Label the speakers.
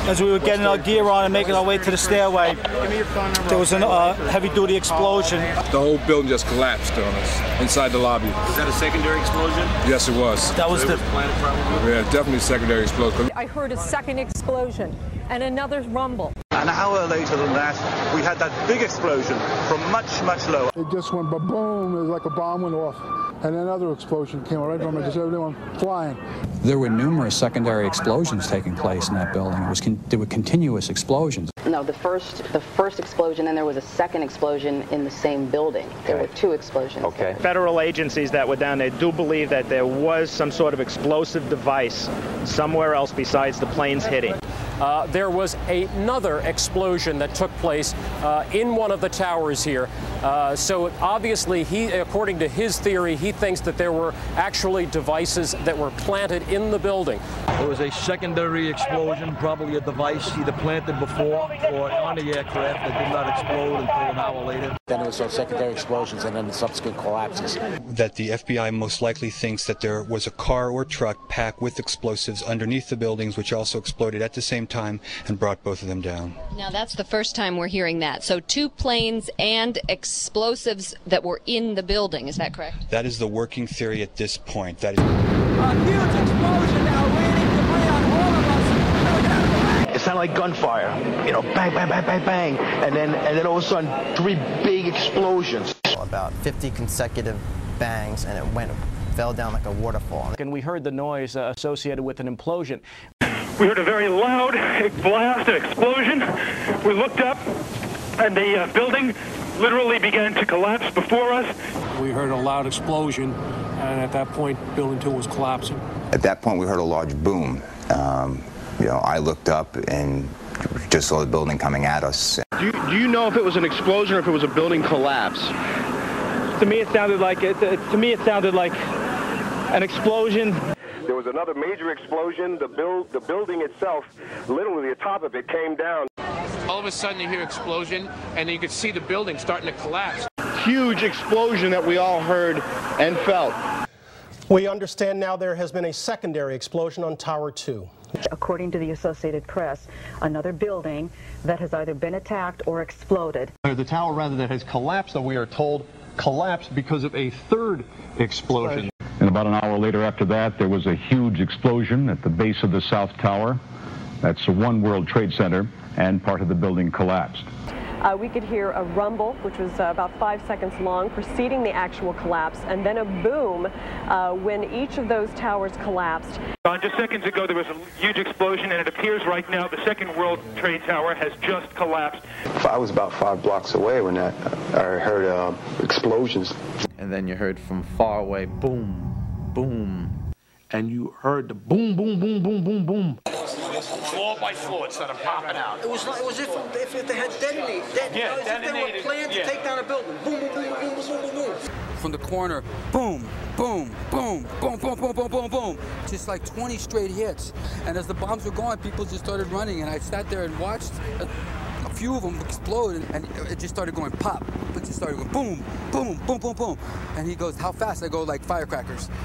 Speaker 1: As we were getting our gear on and making our way to the stairway, there was a heavy-duty explosion.
Speaker 2: The whole building just collapsed on us inside the lobby.
Speaker 3: Was that a secondary explosion?
Speaker 2: Yes, it was.
Speaker 1: That was the
Speaker 3: planet probably?
Speaker 2: Yeah, definitely secondary explosion.
Speaker 4: I heard a second explosion and another rumble.
Speaker 5: An hour later than that, we had that big explosion from much, much lower.
Speaker 6: It just went ba-boom, it was like a bomb went off. And another explosion came right from it, just everyone flying.
Speaker 7: There were numerous secondary explosions taking place in that building. There were continuous explosions.
Speaker 8: No, the first explosion, and there was a second explosion in the same building. There were two explosions.
Speaker 9: Okay. Federal agencies that were down there do believe that there was some sort of explosive device somewhere else besides the planes hitting.
Speaker 10: There was another explosion that took place in one of the towers here. So obviously, according to his theory, he thinks that there were actually devices that were planted in the building.
Speaker 11: There was a secondary explosion, probably a device either planted before or on the aircraft that did not explode until an hour later.
Speaker 12: Then there was some secondary explosions and then the subsequent collapses.
Speaker 13: That the FBI most likely thinks that there was a car or truck packed with explosives underneath the buildings, which also exploded at the same time and brought both of them down.
Speaker 14: Now that's the first time we're hearing that. So two planes and explosives that were in the building, is that correct?
Speaker 13: That is the working theory at this point. That is
Speaker 15: a huge explosion now raining debris on all of us.
Speaker 16: It sounded like gunfire, you know, bang, bang, bang, bang, bang, and then all of a sudden 3 big explosions.
Speaker 17: About 50 consecutive bangs, and it fell down like a waterfall.
Speaker 9: And we heard the noise associated with an implosion.
Speaker 18: We heard a very loud blast, an explosion. We looked up, and the building literally began to collapse before us.
Speaker 19: We heard a loud explosion, and at that point, Building 2 was collapsing.
Speaker 20: At that point, we heard a large boom. I looked up and just saw the building coming at us.
Speaker 4: Do you know if it was an explosion or if it was a building collapse?
Speaker 18: To me, it sounded like an explosion.
Speaker 5: There was another major explosion. The building itself, literally the top of it, came down.
Speaker 7: All of a sudden you hear explosion, and then you could see the building starting to collapse.
Speaker 4: Huge explosion that we all heard and felt.
Speaker 12: We understand now there has been a secondary explosion on Tower 2.
Speaker 13: According to the Associated Press, another building that has either been attacked or exploded.
Speaker 3: The tower, rather, that has collapsed, though we are told, collapsed because of a third explosion.
Speaker 19: And about an hour later after that, there was a huge explosion at the base of the South Tower. That's the One World Trade Center, and part of the building collapsed.
Speaker 4: We could hear a rumble, which was about 5 seconds long, preceding the actual collapse, and then a boom when each of those towers collapsed.
Speaker 18: Just seconds ago, there was a huge explosion, and it appears right now the Second World Trade Tower has just collapsed.
Speaker 8: I was about 5 blocks away when I heard explosions.
Speaker 16: And then you heard from far away, boom, boom, and you heard the boom, boom, boom, boom, boom, boom.
Speaker 7: Floor by floor, it started popping out.
Speaker 15: It was if they had detonated. If they were planned to take down a building. Boom, boom, boom, boom, boom, boom, boom.
Speaker 11: From the corner, boom, boom, boom, boom, boom, boom, boom, boom, boom. Just like 20 straight hits. And as the bombs were going, people just started running, and I sat there and watched a few of them explode, and it just started going pop. It just started going boom, boom, boom, boom, boom. And he goes, how fast? I go, like firecrackers.